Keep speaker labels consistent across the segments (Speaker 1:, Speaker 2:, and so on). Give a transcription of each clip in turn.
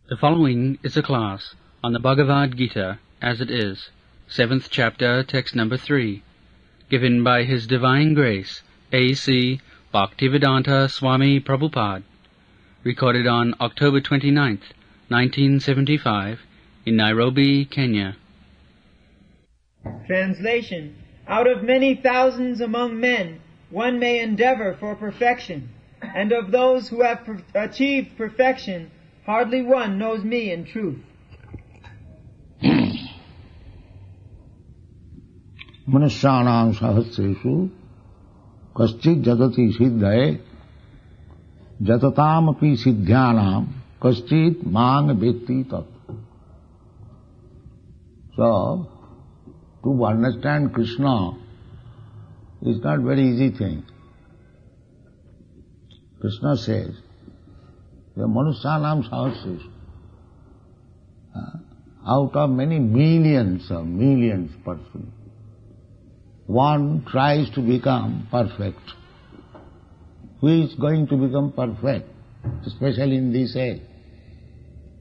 Speaker 1: The following is a class on the Bhagavad Gita as it is, 7th chapter, text number 3, given by His Divine Grace, A.C. Bhaktivedanta Swami Prabhupada, recorded on October 29th, 1975, in Nairobi, Kenya.
Speaker 2: Translation. Out of many thousands among men, one may endeavor for perfection, and of those who have achieved perfection, hardly one knows me in truth.
Speaker 3: Manusyanam sahasreshu kaschit jatati siddhaye jatatam api siddhyanam kaschit mang bhekti tat. So, to understand Krishna is not very easy thing. Krishna says, the Manusyanam sahasreshu, out of many millions persons, one tries to become perfect. Who is going to become perfect, especially in this age?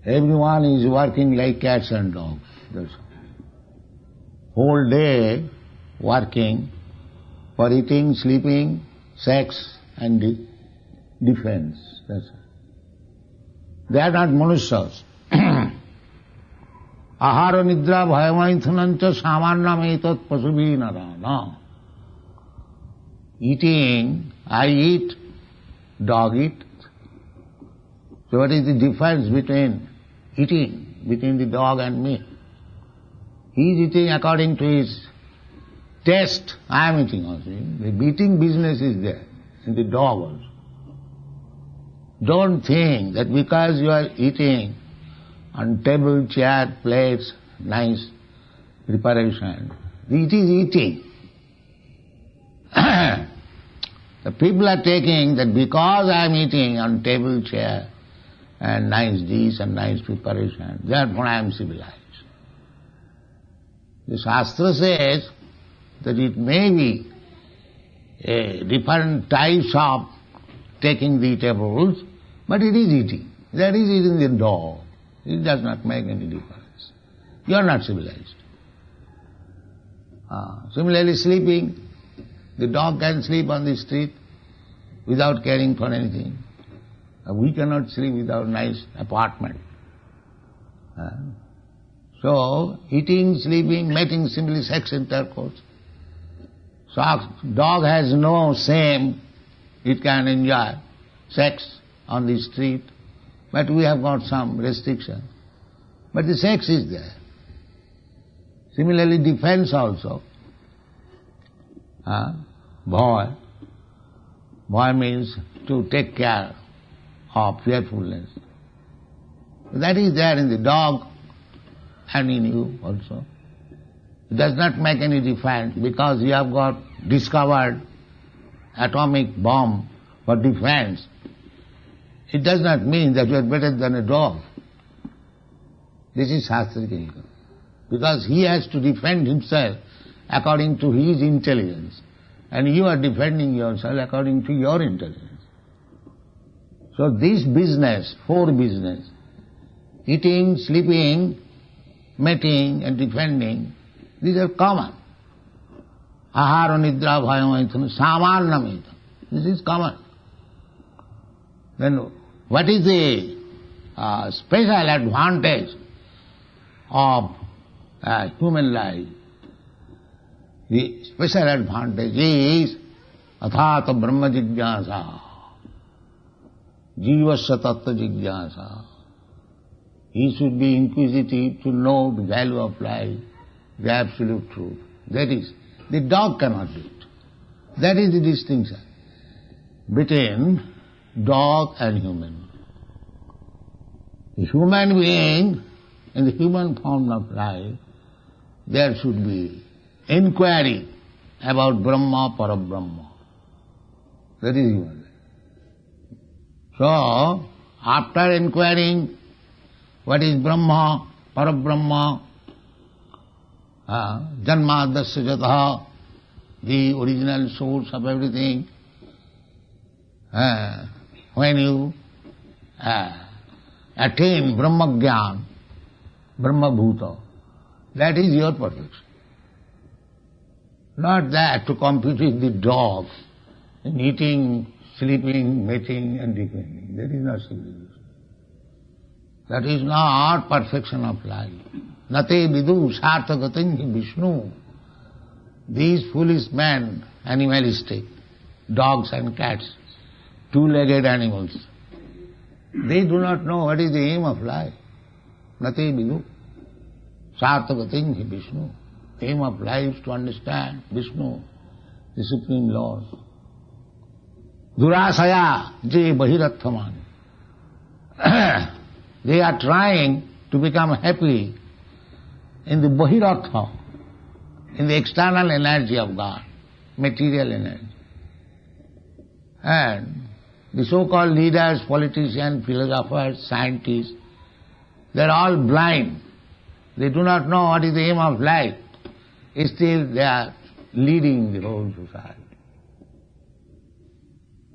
Speaker 3: Everyone is working like cats and dogs. That's whole day working for eating, sleeping, sex and defense. That's all. They are not manushas. Ahara nidra bhayamaithanancha samannam etat pasubhi nara. No. Eating, I eat, dog eat. So what is the difference between eating, between the dog and me? He is eating according to his taste. I am eating also. The eating business is there in the dog also. Don't think that because you are eating on table, chair, plates, nice preparation, it is eating. The people are taking that because I am eating on table, chair, and nice dish and nice preparation, therefore I am civilized. The Shastra says that it may be different types of taking the tables, but it is eating. That is eating the dog. It does not make any difference. You are not civilized. Similarly, sleeping, the dog can sleep on the street without caring for anything. We cannot sleep without a nice apartment. So, eating, sleeping, mating, simply sex intercourse. So, dog has no shame. It can enjoy sex on the street, but we have got some restriction. But the sex is there. Similarly, defense also. Boy means to take care of fearfulness. That is there in the dog and in you also. It does not make any difference because you have got discovered atomic bomb for defense. It does not mean that you are better than a dog. This is Shastric. Because he has to defend himself according to his intelligence, and you are defending yourself according to your intelligence. So this business, four business, eating, sleeping, mating and defending, these are common. Ahara nidra bhayamaithana samannam. This is common. Then what is the special advantage of human life? The special advantage is athata brahma jigyasa, jivasya tattva jigyasa. He should be inquisitive to know the value of life, the absolute truth. That is, the dog cannot do it. That is the distinction between dog and human. The human being, in the human form of life, there should be inquiry about Brahma, Parabrahma. That is human life. So, after inquiring what is Brahma, Parabrahma, Janma Dasya Jataha, the original source of everything, when you attain Brahma Gyan, Brahma Bhuta. That is your perfection. Not that to compete with the dog in eating, sleeping, mating and decaying. That is not civilization. That is not perfection of life. Nate vidu sarthagatin hi Vishnu. These foolish men, animalistic, dogs and cats, two-legged animals, they do not know what is the aim of life. Nate vidu sarthagatin hi Vishnu. The aim of life is to understand Vishnu, the Supreme Lord. Durasaya je bahirathamani. They are trying to become happy in the bahiratha, in the external energy of God, material energy. And the so-called leaders, politicians, philosophers, scientists, they are all blind. They do not know what is the aim of life. Still they are leading the whole society.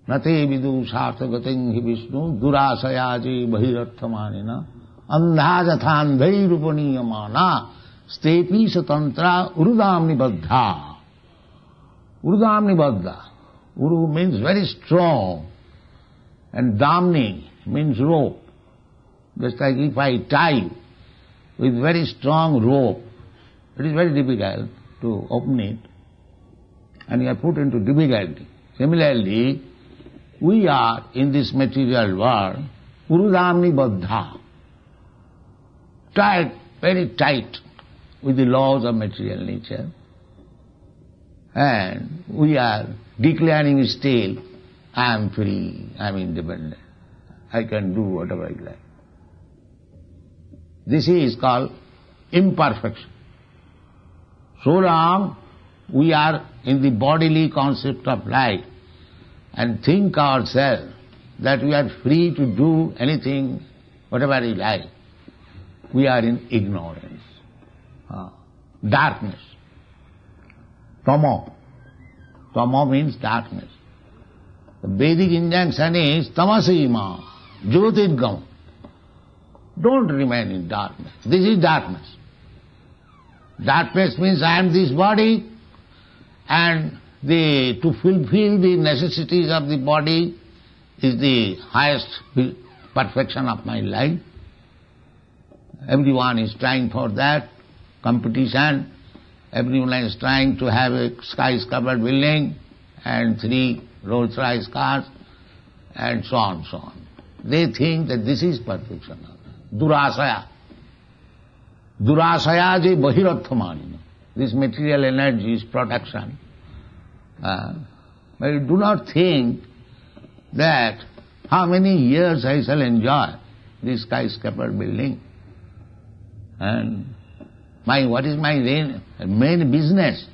Speaker 3: Nate vidu sarthagatin hi Vishnu durasayaji bahirarthamanina andhajathandhai rupaniyamana stepi satantra urudamni baddha. Urudamni baddha. Uru means very strong and damni means rope. Just like if I tie with very strong rope, it is very difficult to open it and you are put into difficulty. Similarly, we are in this material world, urudamni baddha, tied, very tight with the laws of material nature, and we are declaring still, I am free, I am independent, I can do whatever I like. This is called imperfection. So long we are in the bodily concept of life and think ourselves that we are free to do anything, whatever we like, we are in ignorance, darkness. Tamo. Tamo means darkness. The Vedic injunction is tamasima, jyotirgam. Don't remain in darkness. This is darkness. Darkness means I am this body and to fulfill the necessities of the body is the highest perfection of my life. Everyone is trying for that, competition. Everyone is trying to have a skyscraper building and 3 Rolls-Royce cars and so on, so on. They think that this is perfection. Durasaya. Durasaya je bahirathamani. This material energy is protection. But do not think that how many years I shall enjoy this skyscraper building. And what is my main business?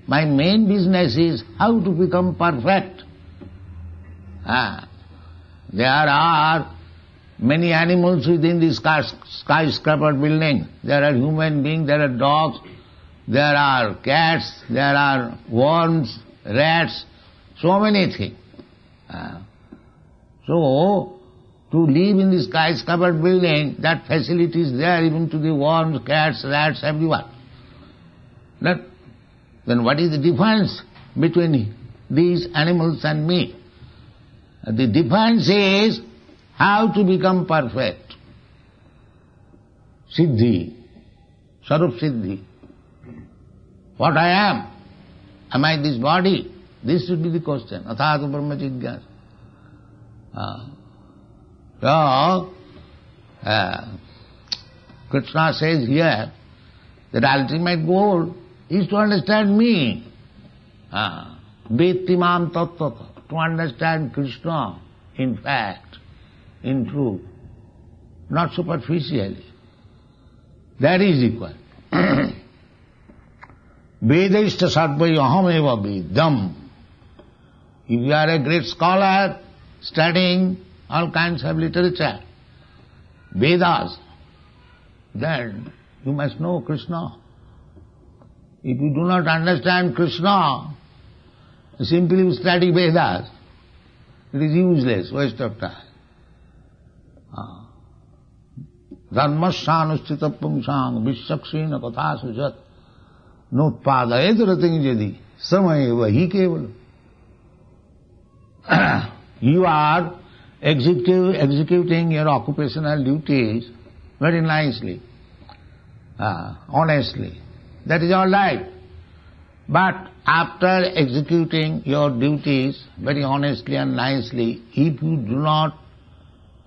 Speaker 3: My main business is how to become perfect. There are many animals within this skyscraper building. There are human beings, there are dogs, there are cats, there are worms, rats, so many things. So, to live in this skyscraper building, that facility is there even to the worms, cats, rats, everyone. Then what is the difference between these animals and me? The difference is how to become perfect. Siddhi, Sarup Siddhi. What I am? Am I this body? This should be the question. Athātu Brahma Jigyāsa. So, Krishna says here that ultimate goal is to understand me. Vettimam tattvata, to understand Krishna in fact, in truth, not superficially. That is equal. Vedaishta sarvai ahameva vedam. If you are a great scholar, studying all kinds of literature, Vedas, then you must know Krishna. If you do not understand Krishna, simply you study Vedas, it is useless, waste of time. dharmasyanustita pungsang vishaksena katha sujat notpadayet rating jadi samayeva hi kevalam. You are executing your occupational duties very nicely, honestly. That is all right. But after executing your duties very honestly and nicely, if you do not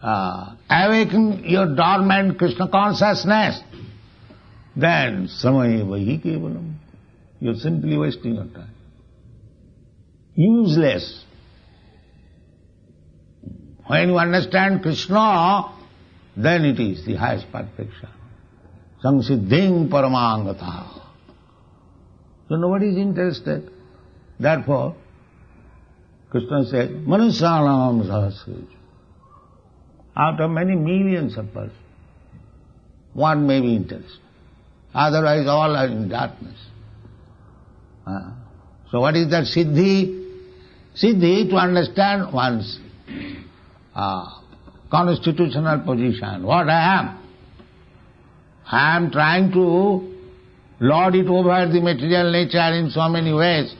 Speaker 3: awaken your dormant Krishna consciousness, then samayeva hi kevalam. You are simply wasting your time. Useless. When you understand Krishna, then it is the highest perfection. Samsiddhing paramangata. So nobody is interested. Therefore, Krishna says, Manusyanam sahasraj. Out of many millions of persons, one may be interested. Otherwise all are in darkness. So what is that siddhi? Siddhi, to understand one's constitutional position. What I am. I am trying to lord it over the material nature in so many ways.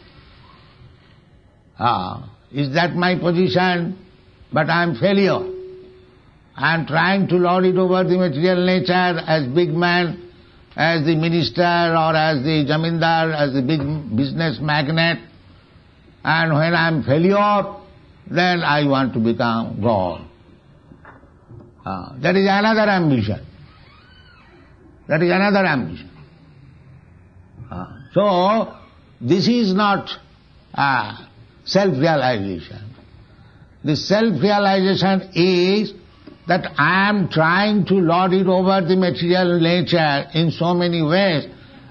Speaker 3: Is that my position? But I am failure. I am trying to lord it over the material nature as big man, as the minister or as the jamindar, as the big business magnate. And when I am failure, then I want to become God. That is another ambition. That is another ambition. So, this is not self-realization. The self-realization is that I am trying to lord it over the material nature in so many ways,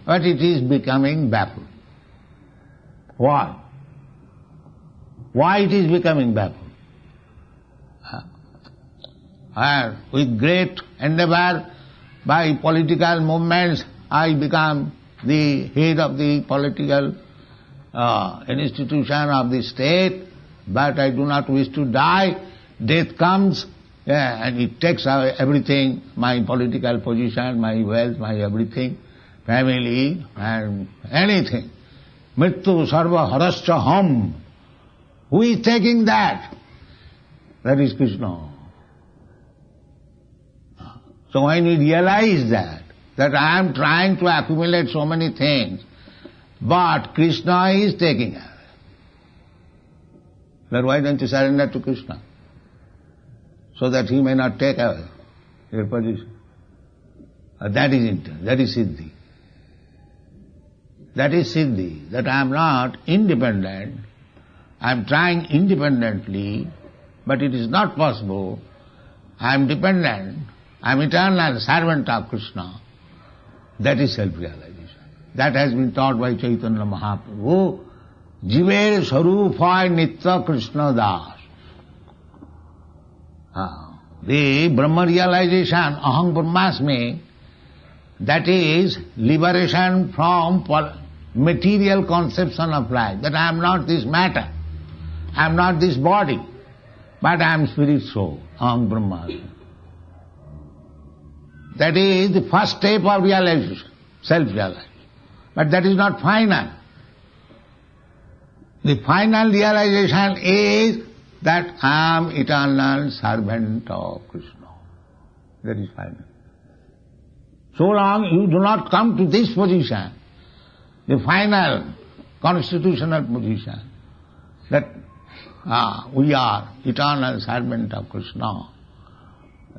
Speaker 3: but it is becoming baffled. Why? Why it is becoming baffled? And with great endeavor by political movements, I become the head of the political institution of the state, but I do not wish to die. Death comes, and it takes away everything, my political position, my wealth, my everything, family, and anything. Mrityu sarva harascha ham. Who is taking that? That is Krishna. So when we realize that I am trying to accumulate so many things, but Krishna is taking away, then why don't you surrender to Krishna? So that he may not take away your position. That is it. That is siddhi. That is siddhi, that I am not independent. I am trying independently, but it is not possible. I am dependent. I am eternal servant of Krishna. That is self-realization. That has been taught by Chaitanya Mahaprabhu. Jiver Sarupay Nitya Krishna Das. The Brahma realization, Aham Brahmasmi, that is liberation from material conception of life. That I am not this matter. I am not this body. But I am spirit soul. Aham Brahmasmi. That is the first step of realization, self-realization. But that is not final. The final realization is that I am eternal servant of Krishna. That is final. So long you do not come to this position, the final constitutional position, that we are eternal servant of Krishna,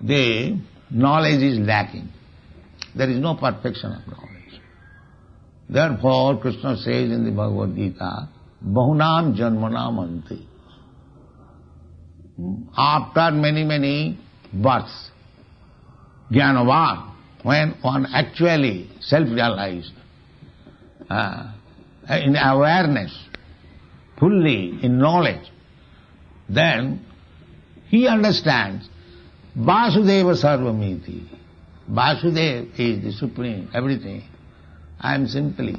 Speaker 3: the knowledge is lacking. There is no perfection of knowledge. Therefore, Krishna says in the Bhagavad Gita, Bahunam janmanam anti. After many births, jnanavan, when one actually self-realized, in awareness, fully in knowledge, then he understands Vasudeva Sarvamiti. Vasudeva is the supreme, everything. I am simply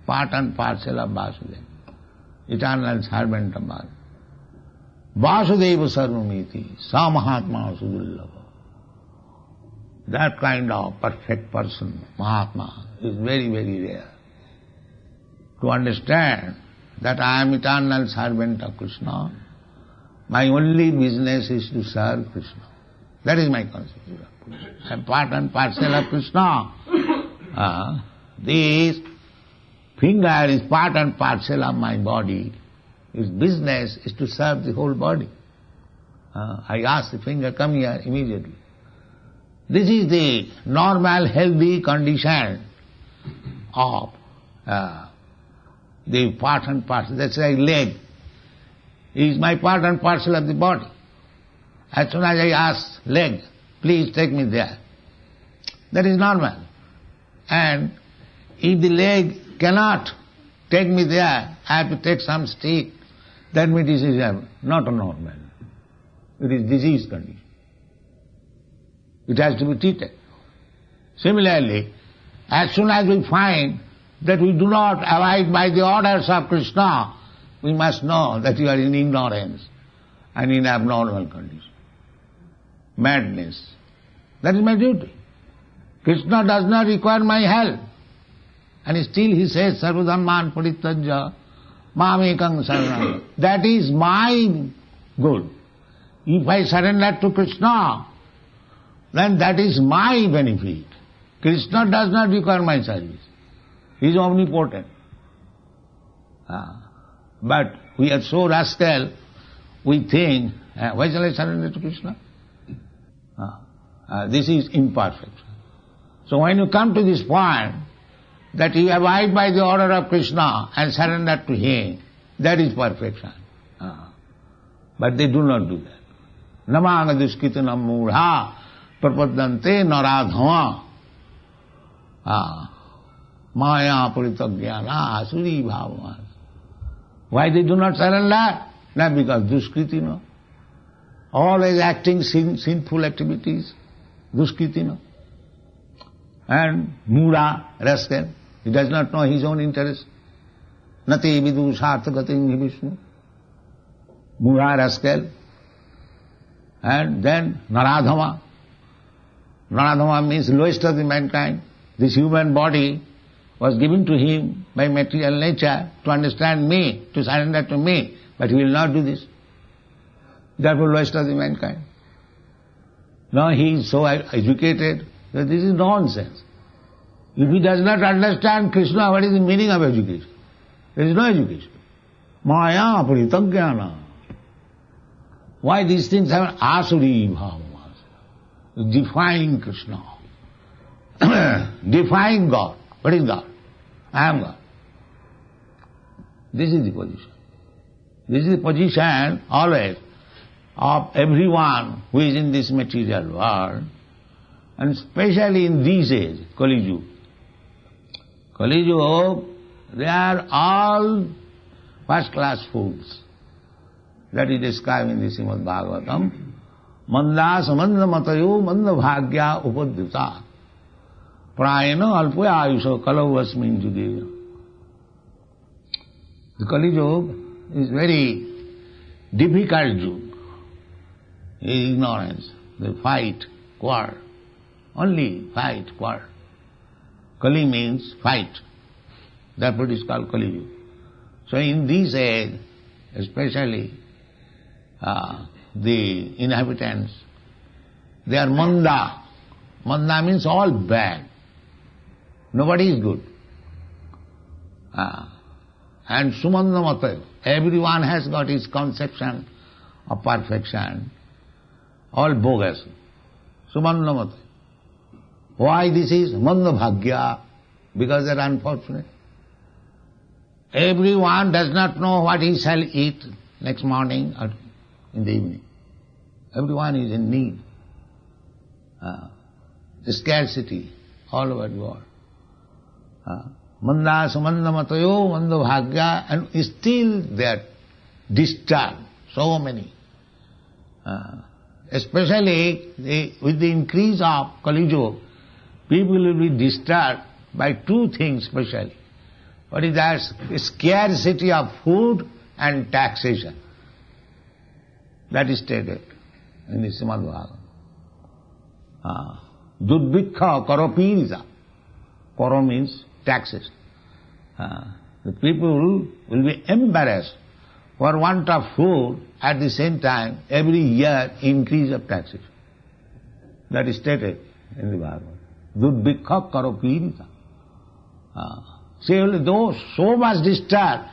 Speaker 3: part and parcel of Vasudeva, eternal servant of Vasudeva. Vasudeva Sarvamiti, Sa Mahatma Sudullabha. That kind of perfect person, Mahatma, is very, very rare. To understand that I am eternal servant of Krishna, my only business is to serve Krishna. That is my concept of Krishna. I am part and parcel of Krishna. This finger is part and parcel of my body. Its business is to serve the whole body. I ask the finger, come here immediately. This is the normal, healthy condition of the part and parcel. That's like leg. It is my part and parcel of the body. As soon as I ask leg, please take me there. That is normal. And if the leg cannot take me there, I have to take some stick, that means it is not a normal. It is disease condition. It has to be treated. Similarly, as soon as we find that we do not abide by the orders of Krishna, we must know that you are in ignorance and in abnormal condition. Madness. That is my duty. Krishna does not require my help. And still he says, Sarvadhamman parittajya mamekam saranam. That is my good. If I surrender to Krishna, then that is my benefit. Krishna does not require my service. He is omnipotent. But we are so rascal, we think, why shall I surrender to Krishna? This is imperfect. So when you come to this point, that you abide by the order of Krishna and surrender to Him, that is perfection. But they do not do that. Namanga duskritanam mudha prapadante naradhama maya paritaggyana asuri bhavamas. Why they do not surrender? Not because duskritina. Always acting sinful activities, duskritina. And mudha, rascal, he does not know his own interest. Nati vidu sarthagatim Vishnu. Mudha, rascal. And then Naradhama. Naradhama means lowest of the mankind. This human body was given to him by material nature to understand me, to surrender to me, but he will not do this. Therefore lowest of the mankind. Now he is so educated that this is nonsense. If he does not understand Krishna, what is the meaning of education? There is no education. Maya paritaggyana. Why these things have asuri bhavamas? Defying Krishna. Defying God. What is God? I am God. This is the position. This is the position always of everyone who is in this material world, and especially in these days, Kali Yuga. Kali Yuga, they are all first-class fools. That is described in the Srimad Bhagavatam. Manda samanda matayo manda bhagya upadhyuta prayana alpaya ayusha kalavasmin juge. The Kali Yuga is very difficult Yuga. Ignorance, they fight, quarrel. Only fight, quarrel. Kali means fight. Therefore it is called Kali Yuga. So in this age, especially the inhabitants, they are manda. Manda means all bad. Nobody is good. And sumanda mata, everyone has got his conception of perfection. All bogus. Sumanda mata. Why this is? Manda bhagya. Because they are unfortunate. Everyone does not know what he shall eat next morning or in the evening. Everyone is in need. Scarcity all over the world. Manda sumanda matayo manda bhagya, and still they are disturbed. So many. Especially with the increase of Kali Yuga, people will be disturbed by two things especially. What is that? Scarcity of food and taxation. That is stated in the Srimad Bhagavatam. Dudbikha karopirisa. Karo means taxes. The people will be embarrassed for want of food, at the same time every year increase of taxes. That is stated in the Bhagavad. Dudbikha karopirisa. Those so much disturbed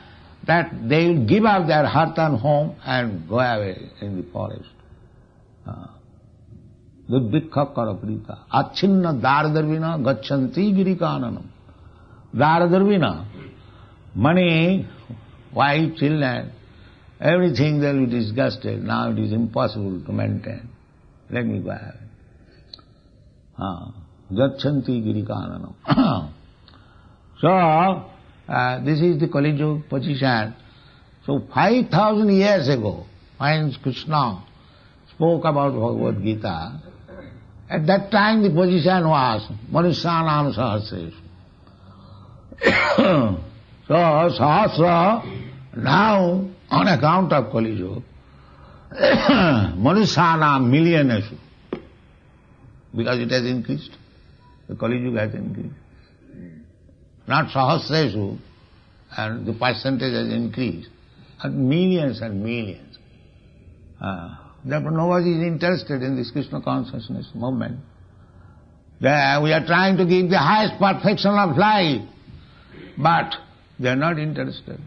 Speaker 3: that they will give up their hearth and home and go away in the forest. Dudbikha karaprita. Achinna daradarvina gachanti girikananam. Daradarvina. Money, wife, children, everything they will be disgusted. Now it is impossible to maintain. Let me go away. Gachanti girikananam. So, this is the Kali Yuga position. So 5,000 years ago, when Krishna spoke about Bhagavad Gita, at that time the position was Manusyanam Sahasreshu. So Sahasra, now on account of Kali Yuga, Manusyanam millioneshu, because it has increased. The Kali Yuga has increased. Not Sahasreshu, and the percentage has increased, and millions and millions. Therefore nobody is interested in this Krishna consciousness movement. We are trying to give the highest perfection of life, but they are not interested.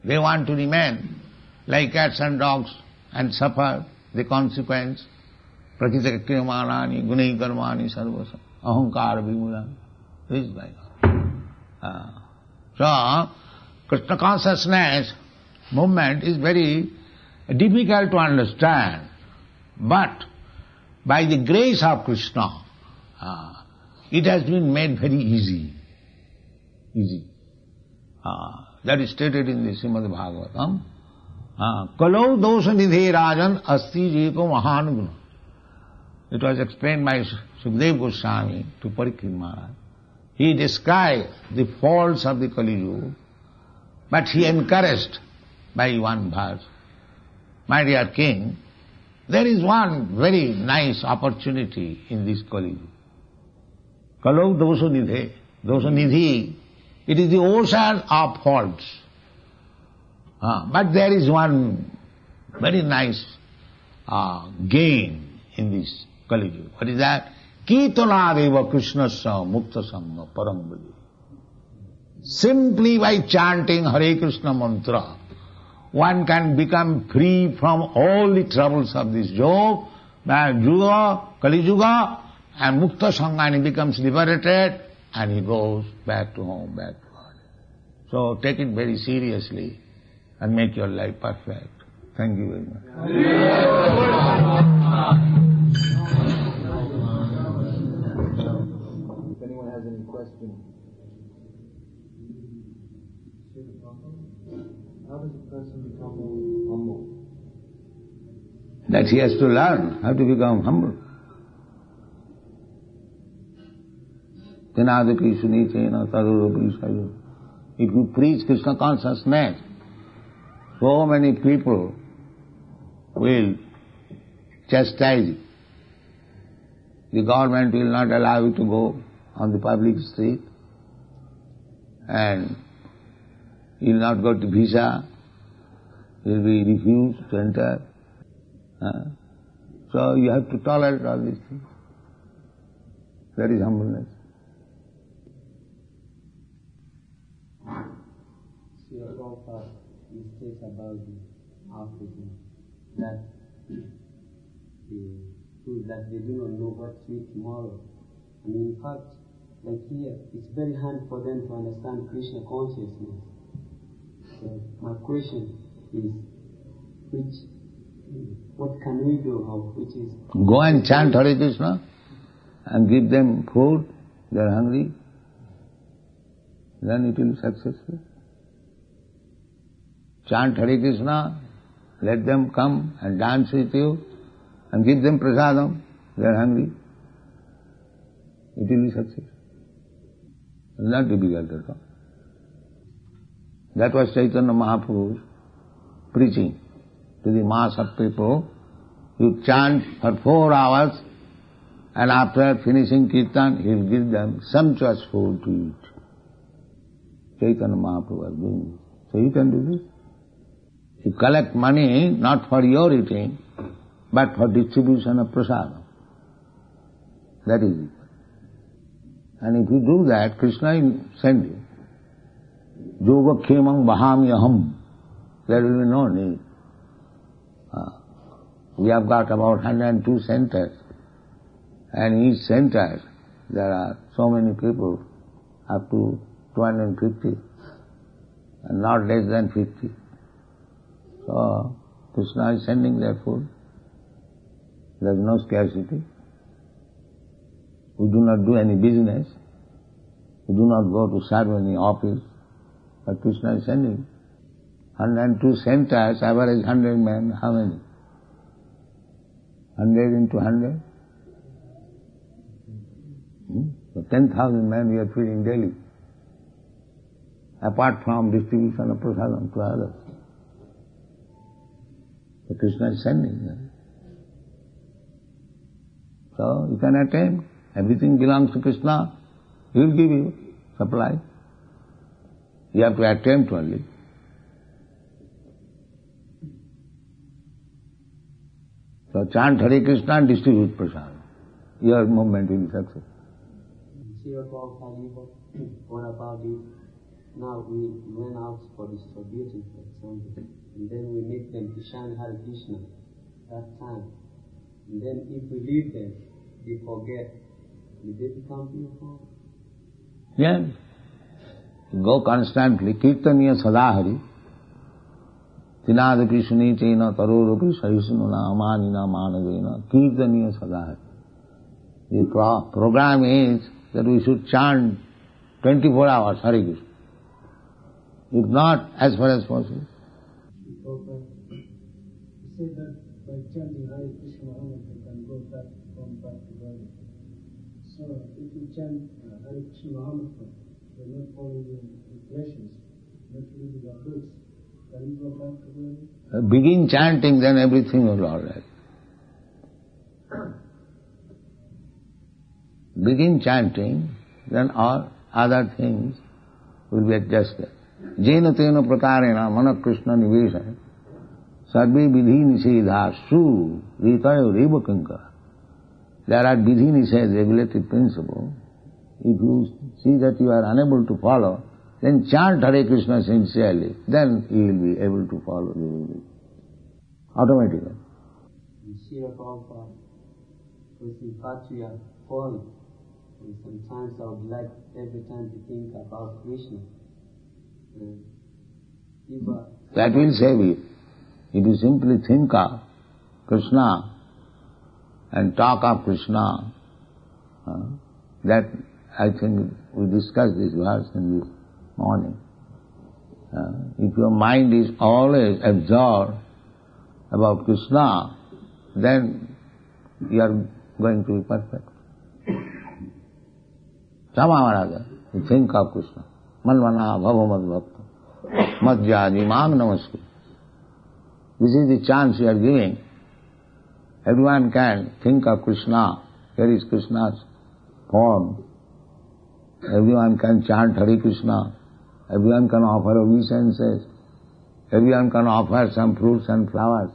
Speaker 3: They want to remain like cats and dogs and suffer the consequence. Prakriti kriyamanani gunai karmani sarvasam ahankara vimulani. This is like so, Krishna consciousness movement is very difficult to understand, but by the grace of Krishna, it has been made very easy. That is stated in the Srimad Bhagavatam. Kalau dosha nidhe rajan asti jiko mahanuguna. It was explained by Sukadeva Goswami to Parikshit Maharaj. He described the faults of the Kali Yuga, but he encouraged by one verse. My dear king, there is one very nice opportunity in this Kali Yuga. Kalau dosha nidhe. Dosha nidhi, it is the ocean of faults. But there is one very nice gain in this Kali Yuga. What is that? Kirtanadeva Krishnasya mukta sangha parambali. Simply by chanting Hare Krishna mantra, one can become free from all the troubles of this Yuga, Kali Yuga, and mukta sangha, and he becomes liberated, and he goes back to home, back to God. So take it very seriously and make your life perfect. Thank you very much.
Speaker 4: How does a person become more humble?
Speaker 3: That he has to learn how to become humble. Tenadaki sunitena tadurupi sayu. If you preach Krishna consciousness, so many people will chastise you. The government will not allow you to go on the public street, and you will not go to visa, you will be refused to enter. So you have to tolerate all these things. That is humbleness.
Speaker 4: So a lot of mistakes about the Africans, that they do not know what to eat tomorrow. And in fact, like here, it's very hard for them to understand Krishna consciousness. So my question is, what can we do, or which is...
Speaker 3: Go and chant Hare Krishna and give them food, they are hungry, then it will be successful. Chant Hare Krishna, let them come and dance with you, and give them prasadam, they are hungry, it will be successful. It's not difficult at all. That was Chaitanya Mahaprabhu preaching to the mass of people. You chant for 4 hours And after finishing kirtan, he'll give them sumptuous food to eat. Chaitanya Mahaprabhu was doing this. So you can do this. You collect money not for your eating, but for distribution of prasadam. That is it. And if you do that, Krishna will send you. Yoga khemam vahami there will be no need. We have got about 102 centers, and in each center there are so many people, up to 250, and not less than 50. So Krishna is sending their food. There is no scarcity. We do not do any business. We do not go to serve any office. But Krishna is sending. 102 centers, average 100 men, how many? 100 into 100? So 10,000 men we are feeding daily, apart from distribution of prasadam to others. So Krishna is sending. So you can attain. Everything belongs to Krishna. He will give you supply. You have to attempt only. So chant Hare Krishna and distribute prasadam. Your movement will be successful.
Speaker 4: What about it? Now we went out for distributing, for example, and then we meet them to chant Hare Krishna that time. And then if we leave them, they forget. Will they become beautiful?
Speaker 3: Yes. Go constantly. Kirtaniya sadahari. Tinadapi sunitena tarorupi sahisnuna amanina manadena. Kirtaniya sadahari. The program is that we should chant 24 hours Hare Krishna. If not, as far as possible.
Speaker 5: You said that by chanting Hare Krishna, you can go back from body. So if you chant Hare Krishna Mahamantra, you're not following the pleasures, not reading the books, can you go back to body?
Speaker 3: Begin chanting, then everything will be all right. Begin chanting, then all other things will be adjusted. Jena tena prakarena mana Krishna nivesa sarve vidhi nisedha su ritayo reva kankara. There are vidhi nised regulative principles. If you see that you are unable to follow, then chant Hare Krishna sincerely. Then you will be able to follow the rule. Automatically.
Speaker 4: Shira Prabhupada, because in fact we are fallen. And sometimes I would like every time to think about Krishna.
Speaker 3: That will save you. If you simply think of Krishna and talk of Krishna, that I think we discussed this verse in this morning. If your mind is always absorbed about Krishna, then you are going to be perfect. Somehow or other, you think of Krishna. Manvana bhavamad bhakta madhyaji mam namaskar. This is the chance you are giving. Everyone can think of Krishna. Here is Krishna's form. Everyone can chant Hare Krishna. Everyone can offer obeisances. Everyone can offer some fruits and flowers.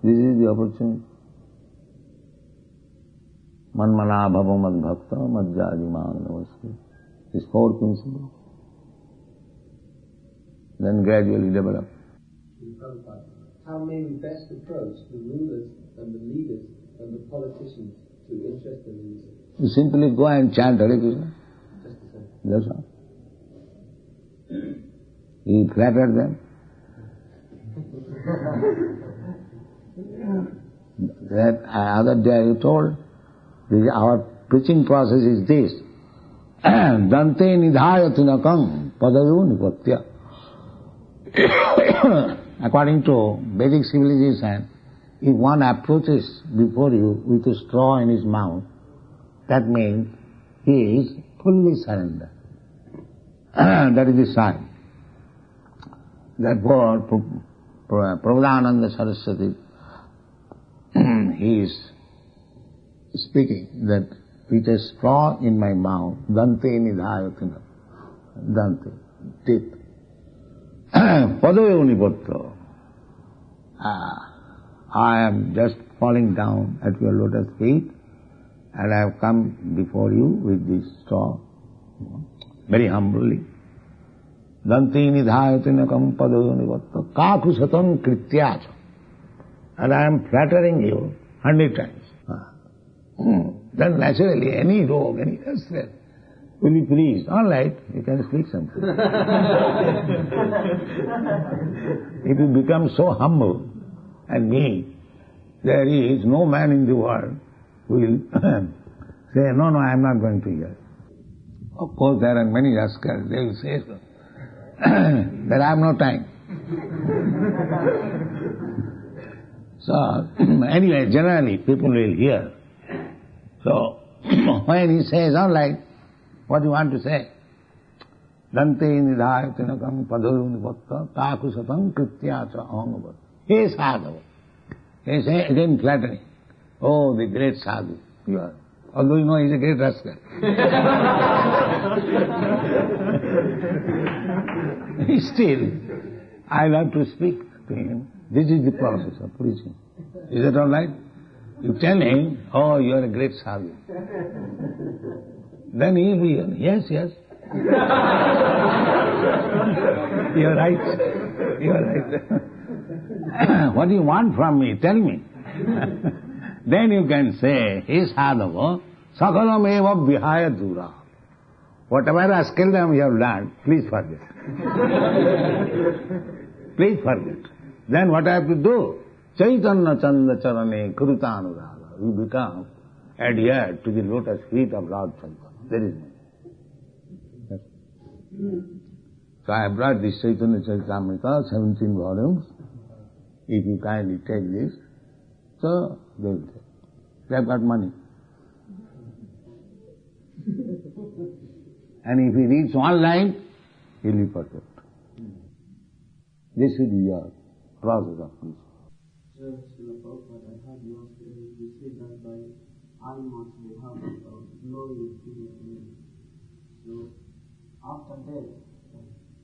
Speaker 3: This is the opportunity. Manmana bhavamad bhakta madhyaji mam namaskar. These four principles. Then gradually develop.
Speaker 5: How may we best approach the rulers and the leaders and the politicians to interest them in this?
Speaker 3: You simply go and chant Hare Krishna.
Speaker 5: Just a second.
Speaker 3: That's all. You flatter them. That other day you told, our preaching process is this. Dante nidhayati nakam padayo nipatya. According to Vedic civilization, if one approaches before you with a straw in his mouth, that means he is fully surrendered. That is the sign. Therefore, Prabhupada Saraswati, he is speaking that with a straw in my mouth, dante nidhayatina, dante, teeth, padave unipatta. I am just falling down at your lotus feet, and I have come before you with this straw, very humbly. Dante nidhayatinakam padayonivatta kakusatam krityacha. And I am flattering you 100 times. Then naturally any rogue, any said, will you please? All right, you can speak something. If you become so humble and meek, there is no man in the world who will say, no, I am not going to hear. Of course, there are many rascals, they will say so. That I have no time. So, anyway, generally people will hear. So, when he says, all right, what do you want to say? Dante nidhayatinakam padayunipatta takusatam krityacha ahangavad. He sadhava. He say again flattering. Oh, the great sadhu. You are. Although you know he is a great rascal. Still, I love to speak to him. This is the process of preaching. Is that all right? You tell him, oh, you are a great sadhu. Then he will be, yes. You are right. What do you want from me? Tell me. Then you can say, he sadhava, sakalam eva vihaya dura. Whatever rascaldom you have learned, please forget. Please forget. Then what I have to do? Chaitanya Chanda Charane Krutanurada. We become adhered to the lotus feet of Lord Chaitanya. There is no. So I brought this Chaitanya Charitamrita, 17 volumes. If you kindly take this, so they will take. They have got money. And if he reads one line, he will be perfect. This should be your process of preaching.
Speaker 4: Sir, Srila Prabhupada, I heard you say that by animals they have a glory in the. So, after death,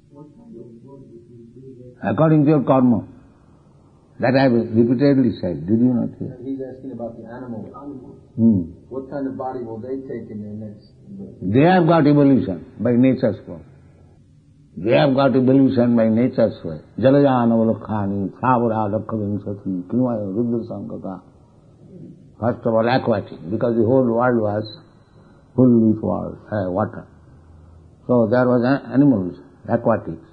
Speaker 4: what kind of work will be there?
Speaker 3: According to your karma. That I have repeatedly said. Did you not hear?
Speaker 6: He's asking about the animals. What kind of body will they take in their next birth?
Speaker 3: They have got evolution by nature's form. They have got evolution by nature's way. Jalayana valakhani, thavara lakhavinsati, kinvaya rudra sankata. First of all, aquatic, because the whole world was full with water. So there was animals, aquatics.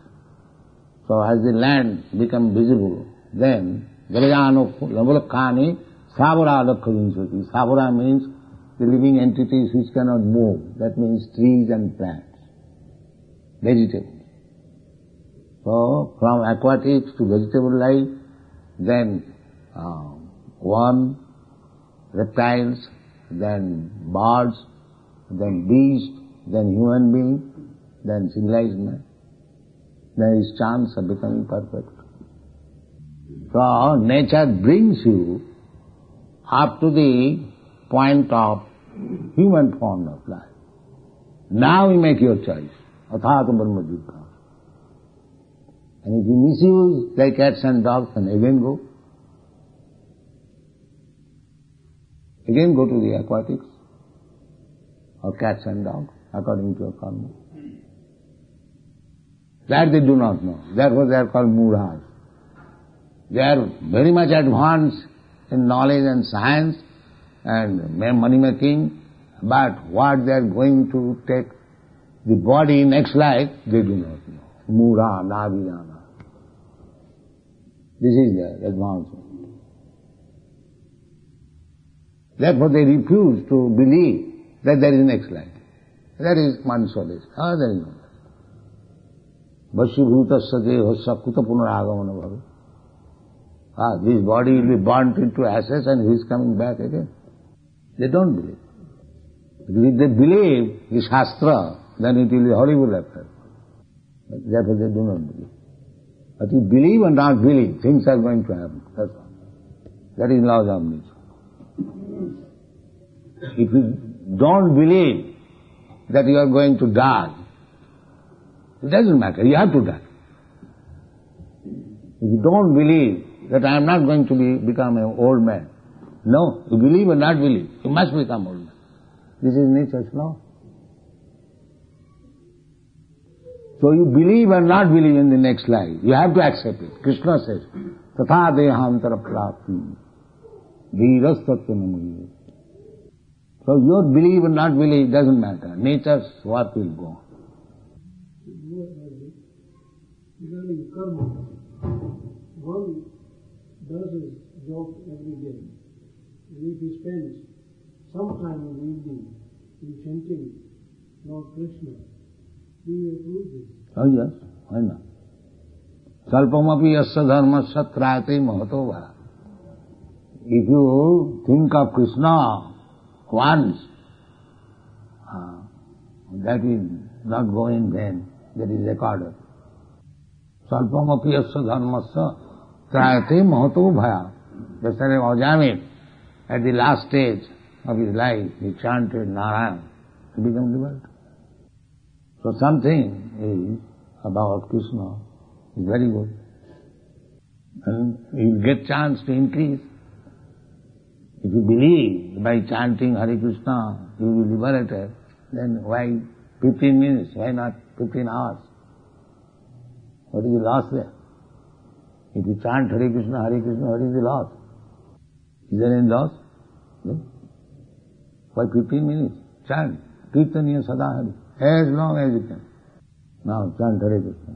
Speaker 3: So as the land became visible, then Jalayana valakhani, thavara lakhavinsati. Thavara means the living entities which cannot move. That means trees and plants, vegetables. So, from aquatics to vegetable life, then worm, reptiles, then birds, then beast, then human being, then civilized man. There is chance of becoming perfect. So, nature brings you up to the point of human form of life. Now you make your choice. Athata brahma jiddha. And if you misuse like cats and dogs, then again go. Again go to the aquatics or cats and dogs, according to your karma. That they do not know. Therefore they are called mudhas. They are very much advanced in knowledge and science and money making, but what they are going to take the body next life, they do not know. Mudha, Navidana. This is their advancement. Therefore they refuse to believe that there is next life. That is Mansolis. There is no life. Vashyabhutasya dehasya kuta punaragamana bhava. This body will be burnt into ashes and he is coming back again. They don't believe. If they believe the Shastra, then it will be horrible affair. Therefore they do not believe. But you believe or not believe, things are going to happen. That's all. That is laws of nature. If you don't believe that you are going to die, it doesn't matter, you have to die. If you don't believe that I am not going to become an old man, no, you believe or not believe, you must become old man. This is nature's law. So you believe or not believe in the next life, you have to accept it. Krishna says, Tatha dehantara prapti, dhiras tattva namuri. So your believe or not believe doesn't matter. Nature's work will go on.
Speaker 5: Regarding karma, one does his job every day. And if he spends some time in the evening in chanting Lord Krishna, do you approve this?
Speaker 3: Oh yes, why not? Salpamapi yasya dharmasya trayate mahato va. If you think of Krishna once, that will not go in vain, that is recorded. Salpamapi yasya dharmasya trayate mahato bhaya. Yesterday Ajamil, at the last stage of his life, he chanted Narayan to become liberated. So something is about Krishna is very good. And you will get chance to increase. If you believe by chanting Hare Krishna you will be liberated, then why 15 minutes, why not 15 hours? What is the loss there? If you chant Hare Krishna, what is the loss? Is there any loss? No. Why 15 minutes? Chant. Kirtaniya Sadahari. As long as you can. Now chant Hare Krishna.